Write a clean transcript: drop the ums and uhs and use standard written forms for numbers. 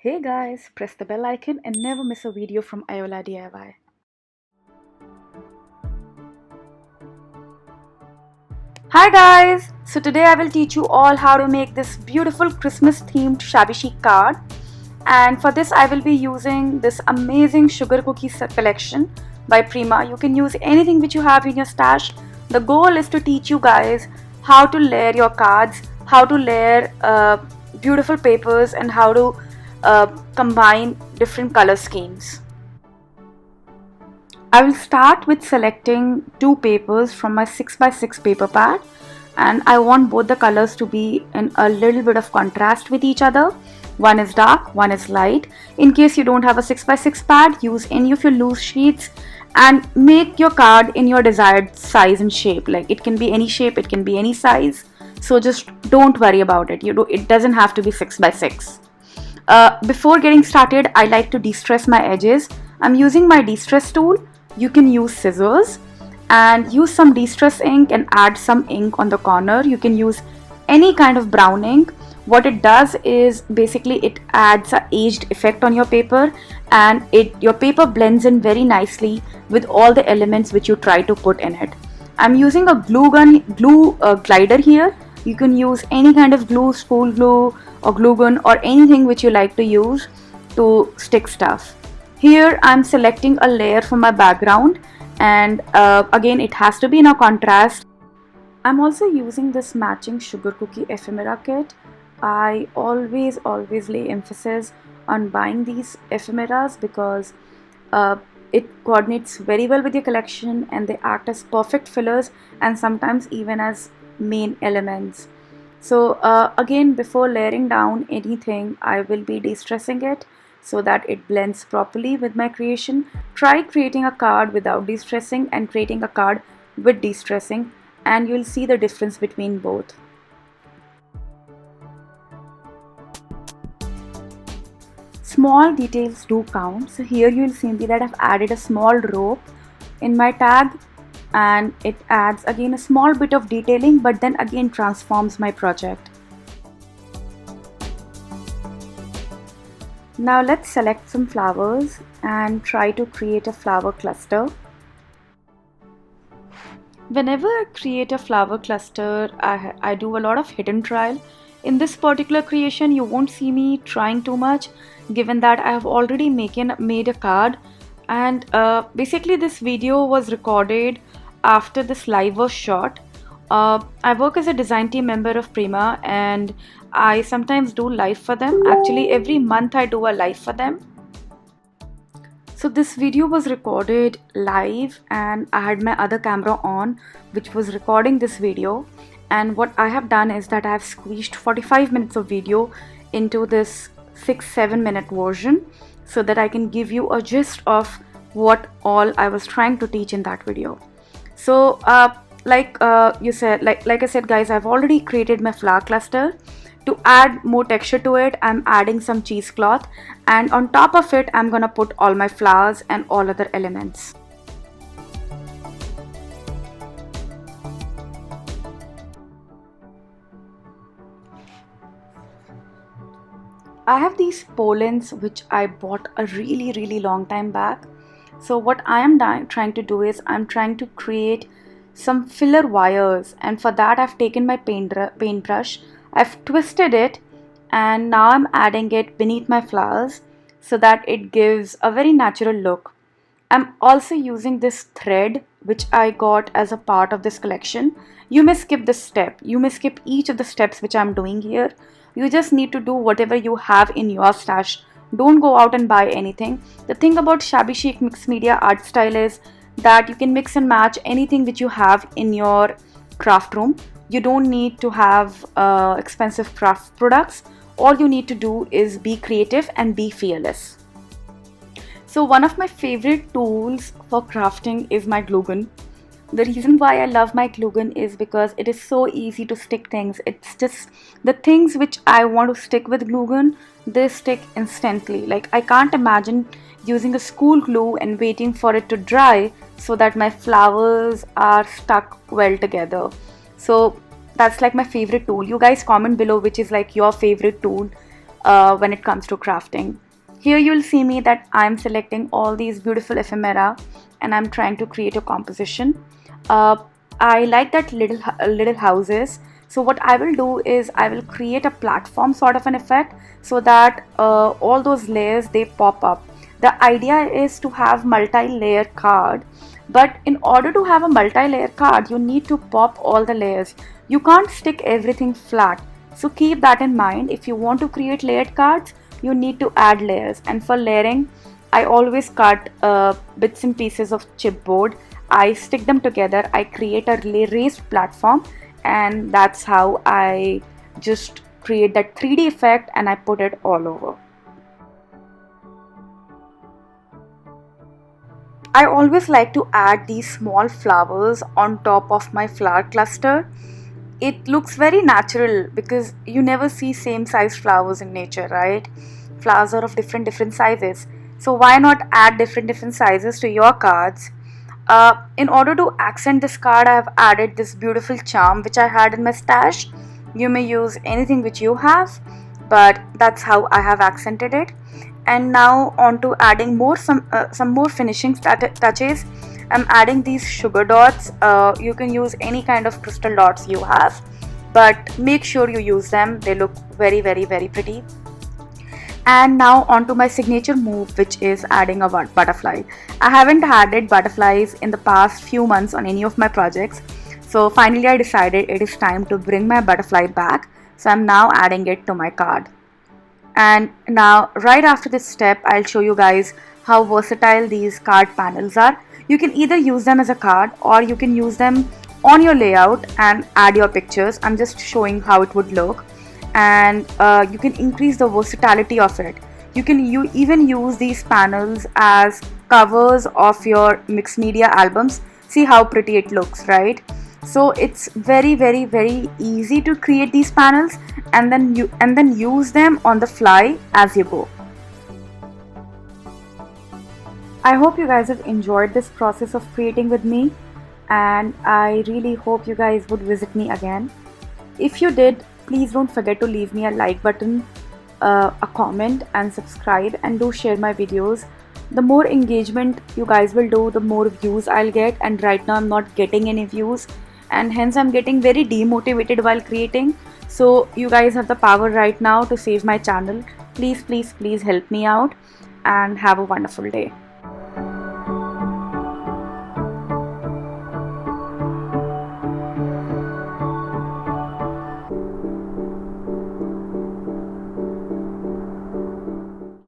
Hey guys, press the bell icon and never miss a video from Ayola DIY. Hi guys! So today I will teach you all how to make this beautiful Christmas themed shabby chic card. And for this I will be using this amazing sugar cookie set collection by Prima. You can use anything which you have in your stash. The goal is to teach you guys how to layer your cards, how to layer beautiful papers, and how to combine different color schemes. I will start with selecting two papers from my 6x6 paper pad, and I want both the colors to be in a little bit of contrast with each other. One is dark, one is light. In case you don't have a 6x6 pad, use any of your loose sheets and make your card in your desired size and shape. Like, it can be any shape, it can be any size. So just don't worry about it. It doesn't have to be 6x6. Before getting started, I like to de-stress my edges. I'm using my de-stress tool. You can use scissors and use some de-stress ink and add some ink on the corner. You can use any kind of brown ink. What it does is basically it adds an aged effect on your paper, and your paper blends in very nicely with all the elements which you try to put in it. I'm using a glue glider here. You can use any kind of glue, spool glue or glue gun or anything which you like to use to stick stuff. Here I'm selecting a layer for my background, and again it has to be in a contrast. I'm also using this matching sugar cookie ephemera kit. I always lay emphasis on buying these ephemeras because it coordinates very well with your collection, and they act as perfect fillers and sometimes even as main elements. So again, before layering down anything, I will be de-stressing it so that it blends properly with my creation. Try creating a card without de-stressing and creating a card with de-stressing, and you'll see the difference between both. Small details do count. So here you'll see that I've added a small rope in my tag, and it adds again a small bit of detailing, but then again transforms my project. Now let's select some flowers and try to create a flower cluster. Whenever I create a flower cluster, I do a lot of hidden trial. In this particular creation, you won't see me trying too much, given that I have already made a card, and basically this video was recorded after this live was shot. I work as a design team member of Prima, and I sometimes do live for them. Actually, every month I do a live for them. So this video was recorded live, and I had my other camera on which was recording this video. And what I have done is that I have squeezed 45 minutes of video into this 6-7 minute version so that I can give you a gist of what all I was trying to teach in that video. So like I said guys, I've already created my flower cluster. To add more texture to it, I'm adding some cheesecloth, and on top of it I'm gonna put all my flowers and all other elements. I have these pollens which I bought a really long time back. So what I am trying to do is I'm trying to create some filler wires, and for that I've taken my paintbrush, I've twisted it, and now I'm adding it beneath my flowers so that it gives a very natural look. I'm also using this thread which I got as a part of this collection. You may skip this step. You may skip each of the steps which I'm doing here. You just need to do whatever you have in your stash. Don't go out and buy anything. The thing about shabby chic mixed media art style is that you can mix and match anything which you have in your craft room. You don't need to have expensive craft products. All you need to do is be creative and be fearless. So one of my favorite tools for crafting is my glue gun. The reason why I love my glue gun is because it is so easy to stick things. It's just the things which I want to stick with glue gun, they stick instantly. Like, I can't imagine using a school glue and waiting for it to dry so that my flowers are stuck well together. So that's like my favorite tool. You guys comment below which is like your favorite tool. when it comes to crafting. Here you'll see me that I'm selecting all these beautiful ephemera and I'm trying to create a composition. I like that little houses. So what I will do is I will create a platform sort of an effect so that all those layers, they pop up. The idea is to have multi-layer card, but in order to have a multi-layer card, you need to pop all the layers. You can't stick everything flat. So keep that in mind. If you want to create layered cards, you need to add layers. And for layering, I always cut bits and pieces of chipboard. I stick them together. I create a raised platform, and that's how I just create that 3D effect, and I put it all over. I always like to add these small flowers on top of my flower cluster. It looks very natural because you never see same size flowers in nature, right? Flowers are of different sizes. So why not add different sizes to your cards? In order to accent this card, I have added this beautiful charm which I had in my stash. You may use anything which you have, but that's how I have accented it. And now on to adding some more finishing touches. I'm adding these sugar dots. You can use any kind of crystal dots you have, but make sure you use them. They look very pretty. And now onto my signature move, which is adding a butterfly. I haven't added butterflies in the past few months on any of my projects, so finally I decided it is time to bring my butterfly back. So I'm now adding it to my card. And now right after this step, I'll show you guys how versatile these card panels are. You can either use them as a card or you can use them on your layout and add your pictures. I'm just showing how it would look. And you can increase the versatility of it. You can even use these panels as covers of your mixed media albums. See how pretty it looks, right? So it's very easy to create these panels and then use them on the fly as you go. I hope you guys have enjoyed this process of creating with me, and I really hope you guys would visit me again. If you did, please don't forget to leave me a like button, a comment, and subscribe, and do share my videos. The more engagement you guys will do, the more views I'll get, and right now I'm not getting any views, and hence I'm getting very demotivated while creating. So you guys have the power right now to save my channel. Please help me out, and have a wonderful day.